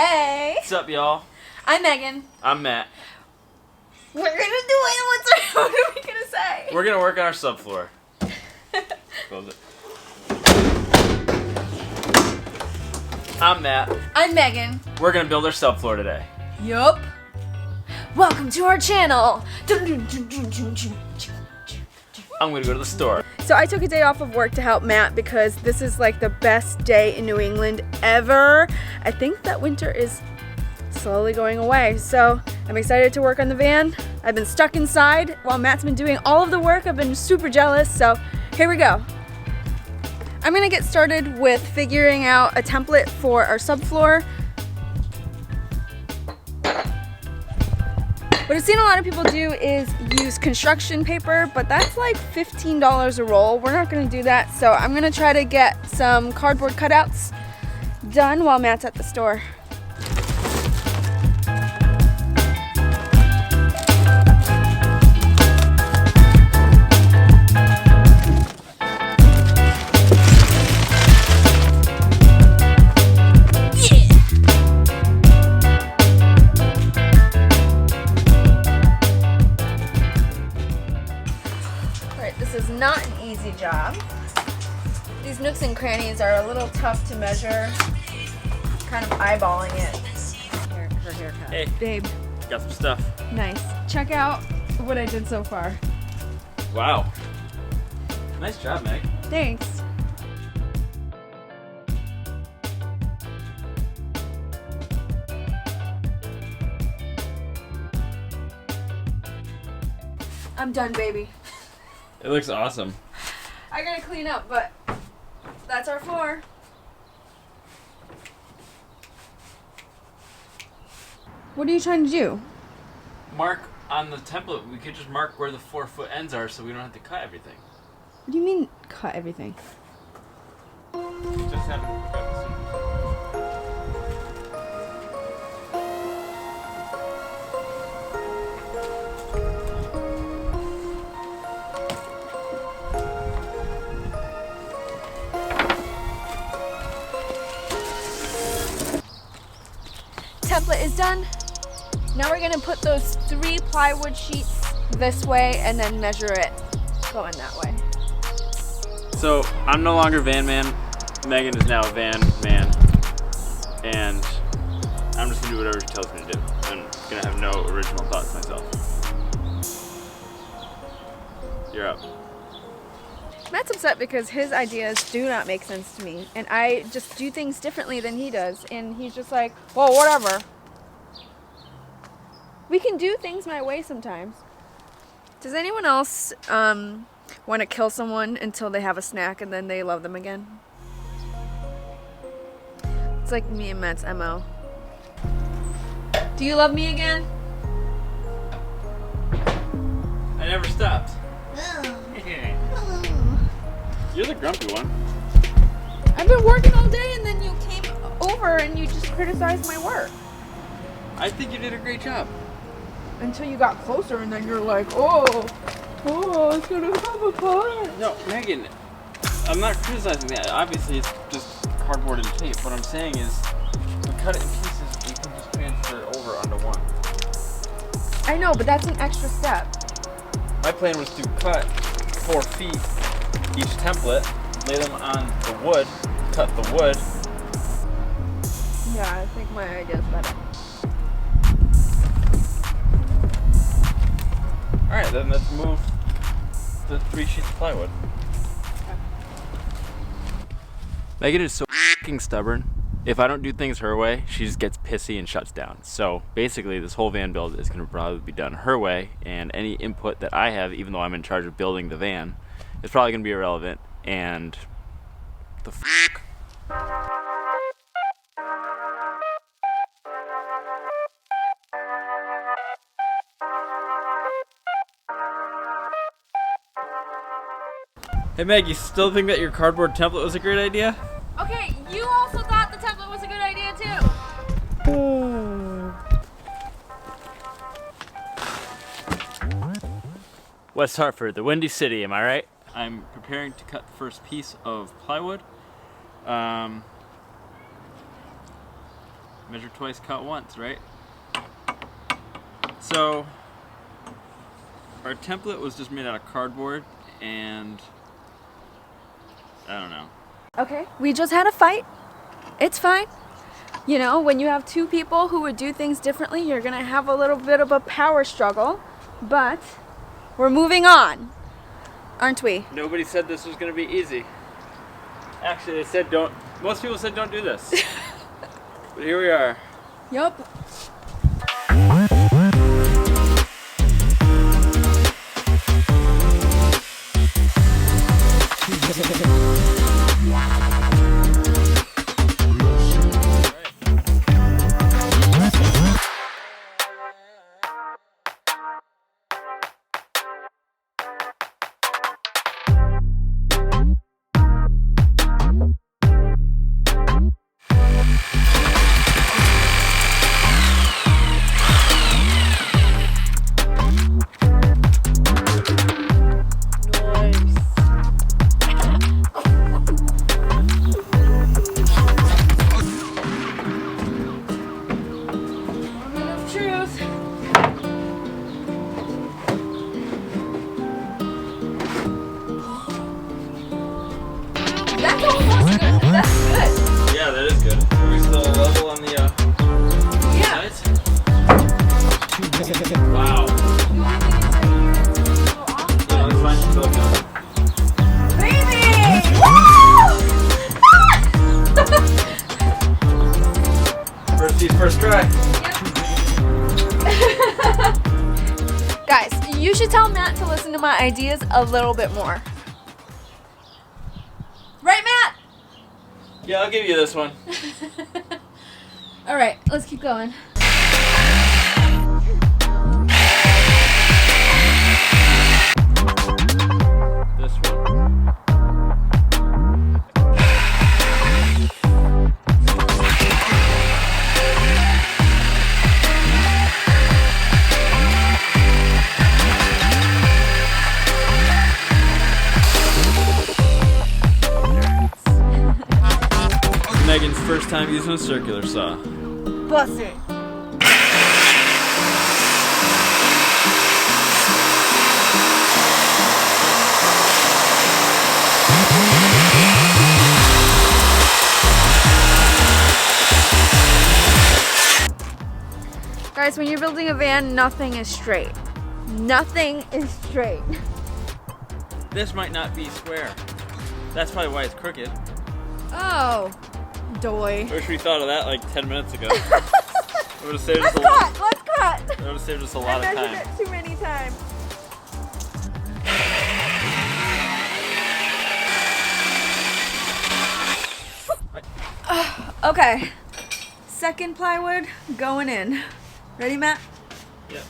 Hey! What's up, y'all? I'm Megan. I'm Matt. We're gonna do it. What are we gonna say? We're gonna work on our subfloor. Close it. I'm Matt. I'm Megan. We're gonna build our subfloor today. Yup. Welcome to our channel. I'm gonna go to the store. So I took a day off of work to help Matt because this is like the best day in New England ever. I think that winter is slowly going away. So I'm excited to work on the van. I've been stuck inside while Matt's been doing all of the work. I've been super jealous. So here we go. I'm gonna get started with figuring out a template for our subfloor. What I've seen a lot of people do is use construction paper, but that's like $15 a roll. We're not gonna do that, so I'm gonna try to get some cardboard cutouts done while Matt's at the store. This is not an easy job. These nooks and crannies are a little tough to measure. Kind of eyeballing it. Here, her haircut. Hey. Babe. Got some stuff. Nice. Check out what I did so far. Wow. Nice job, Meg. Thanks. I'm done, baby. It looks awesome. I gotta clean up, but that's our floor. What are you trying to do? Mark on the template, we could just mark where the 4-foot ends are so we don't have to cut everything. What do you mean, cut everything? Just have it cut the seams. Template is done. Now we're gonna put those 3 plywood sheets this way and then measure it going that way. So, I'm no longer van man. Megan is now van man. And I'm just gonna do whatever she tells me to do. I'm gonna have no original thoughts myself. You're up. Matt's upset because his ideas do not make sense to me, and I just do things differently than he does, and he's just like, well, whatever. We can do things my way sometimes. Does anyone else want to kill someone until they have a snack and then they love them again? It's like me and Matt's MO. Do you love me again? I never stopped. You're the grumpy one. I've been working all day and then you came over and you just criticized my work. I think you did a great job. Until you got closer and then you're like, oh, it's gonna come apart. No, Megan, I'm not criticizing that. Obviously, it's just cardboard and tape. What I'm saying is, we cut it in pieces, you can just transfer it over onto one. I know, but that's an extra step. My plan was to cut 4 feet each template, lay them on the wood, cut the wood. Yeah, I think my idea is better. Alright, then let's move the 3 sheets of plywood. Okay. Megan is so f***ing stubborn. If I don't do things her way, she just gets pissy and shuts down. So basically, this whole van build is going to probably be done her way, and any input that I have, even though I'm in charge of building the van, is probably going to be irrelevant. And the f***. Hey Meg, you still think that your cardboard template was a great idea? Okay, you also thought the template was a good idea too. West Hartford, the Windy City, am I right? I'm preparing to cut the first piece of plywood. Measure twice, cut once, right? So our template was just made out of cardboard and I don't know. Okay, we just had a fight. It's fine. You know, when you have two people who would do things differently, you're gonna have a little bit of a power struggle, but we're moving on, aren't we? Nobody said this was gonna be easy. Actually, they said don't. Most people said don't do this. But here we are. Yup. Wow. Baby! First piece, first try. Yep. Guys, you should tell Matt to listen to my ideas a little bit more. Right, Matt? Yeah, I'll give you this one. All right, let's keep going. This one. Megan's first time using a circular saw. Bust it. Guys, when you're building a van, nothing is straight. Nothing is straight. This might not be square. That's probably why it's crooked. Oh, doy. I wish we thought of that like 10 minutes ago. It would have saved us Let's a lot. cut. Let's cut. It would have saved us a lot of I time. measured it too many times. Okay. Second plywood going in. Ready, Matt? Yep.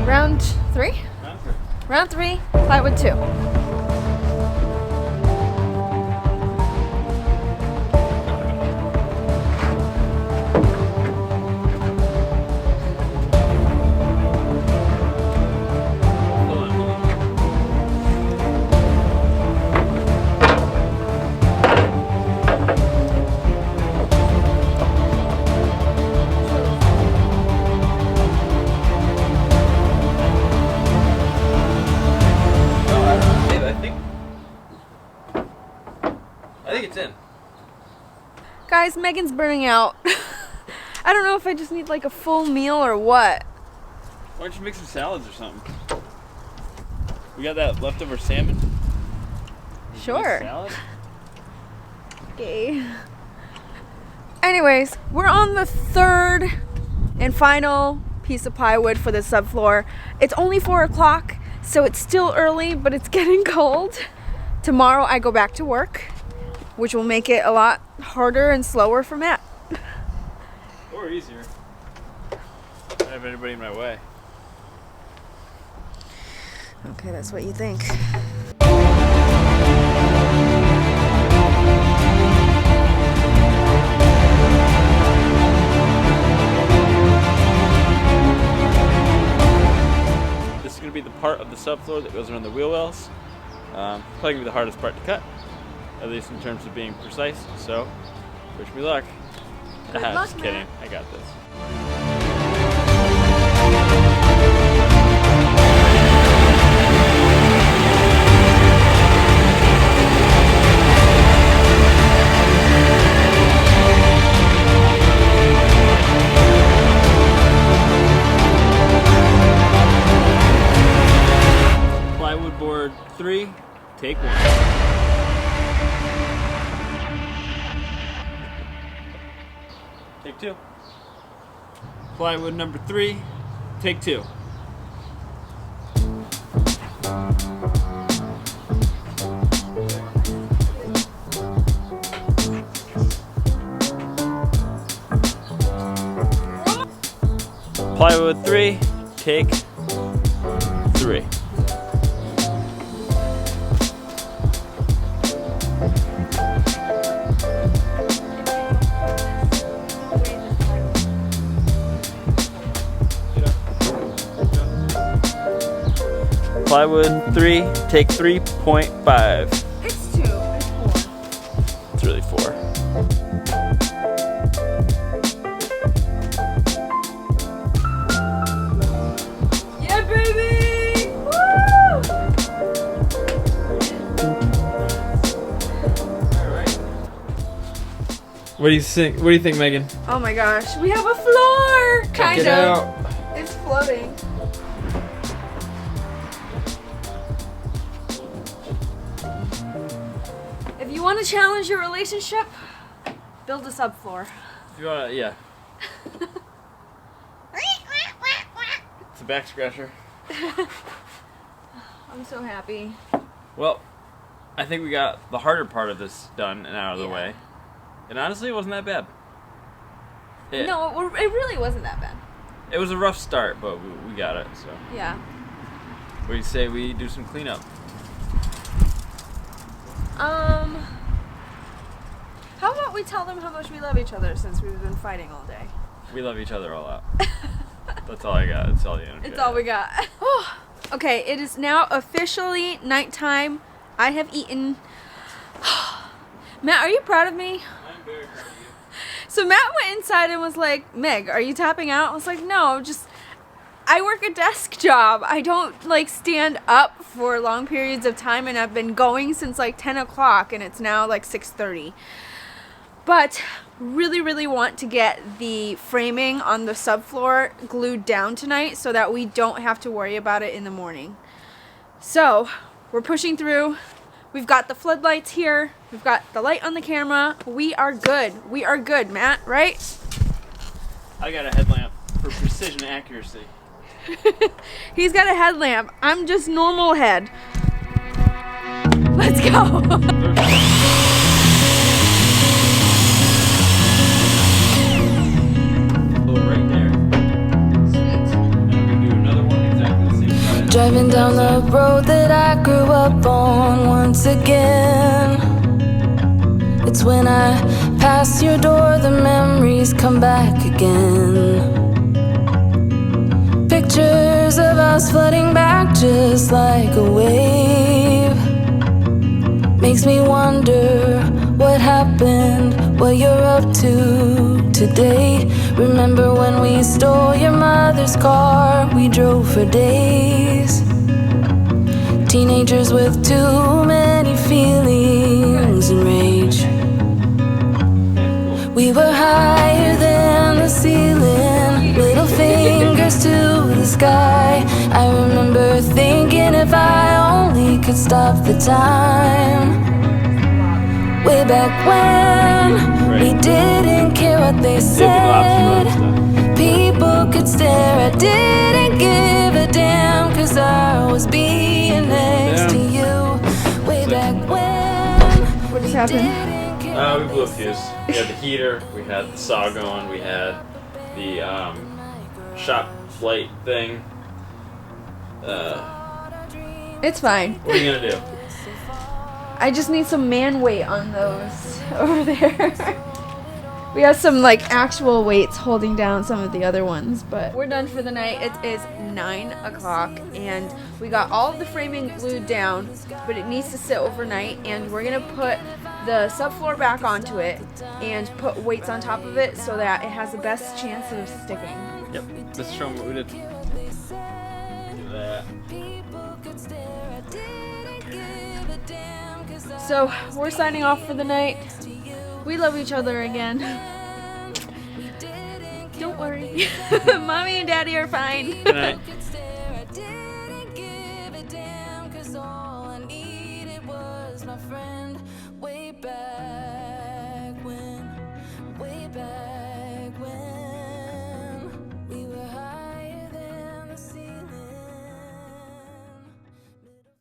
Round three? Round three, plywood 2. I think it's in. Guys, Megan's burning out. I don't know if I just need like a full meal or what. Why don't you make some salads or something? We got that leftover salmon. Sure. Salad? Okay. Anyways, we're on the third and final piece of plywood for the subfloor. It's only 4 o'clock, so it's still early, but it's getting cold. Tomorrow I go back to work, which will make it a lot harder and slower for Matt. Or easier. I don't have anybody in my way. Okay, that's what you think. part of the subfloor that goes around the wheel wells. Probably gonna be the hardest part to cut, at least in terms of being precise. So, wish me luck. Good luck, Just kidding. Matt. I got this. Plywood board 3, take 1. Take 2. Plywood number 3, take 2. Plywood 3, take 3. Plywood 3, take 3.5. It's 2. It's 4. It's really 4. Yeah, baby! Woo! What do you think? What do you think, Megan? Oh my gosh, we have a floor! Kind Check it of. out. It's floating. If you want to challenge your relationship, build a subfloor. If you wanna, yeah. It's a back scratcher. I'm so happy. Well, I think we got the harder part of this done and out of the Yeah. way. And honestly, it wasn't that bad. It, No, it really wasn't that bad. It was a rough start, but we got it, so. Yeah. What do you say we do some cleanup? How about we tell them how much we love each other since we've been fighting all day? We love each other a lot. That's all I got. That's all the energy. It's all we got. Okay, it is now officially nighttime. I have eaten. Matt, are you proud of me? I'm very proud of you. So Matt went inside and was like, Meg, are you tapping out? I was like, no, just, I work a desk job. I don't like stand up for long periods of time, and I've been going since like 10 o'clock and it's now like 6:30. But really, really want to get the framing on the subfloor glued down tonight so that we don't have to worry about it in the morning. So we're pushing through. We've got the floodlights here. We've got the light on the camera. We are good. We are good, Matt, right? I got a headlamp for precision accuracy. He's got a headlamp. I'm just normal head. Let's go. Right there. Sweet. And we do another one exactly the same size. Driving down the road that I grew up on once again. It's when I pass your door, the memories come back again. Pictures of us flooding back just like a wave. Makes me wonder what happened, what you're up to today. Remember when we stole your mother's car, we drove for days. Teenagers with too many feelings and rage. We were higher than the ceiling, little fingers to the sky. I remember thinking if I only could stop the time. Way back when we didn't care what they said. People could stare, I didn't give a damn, 'cause I was being next to you. Way back when. What just happened? We blew a fuse. We had the heater, we had the saw going, we had the shop light thing. It's fine. What are you gonna do? I just need some man weight on those over there. We have some like actual weights holding down some of the other ones, but we're done for the night. It is 9 o'clock and we got all of the framing glued down, but it needs to sit overnight, and we're gonna put the subfloor back onto it and put weights on top of it so that it has the best chance of sticking. Yep, let's show them what we did. Do that. So we're signing off for the night. We love each other again. Don't worry. Mommy and Daddy are fine. Good night.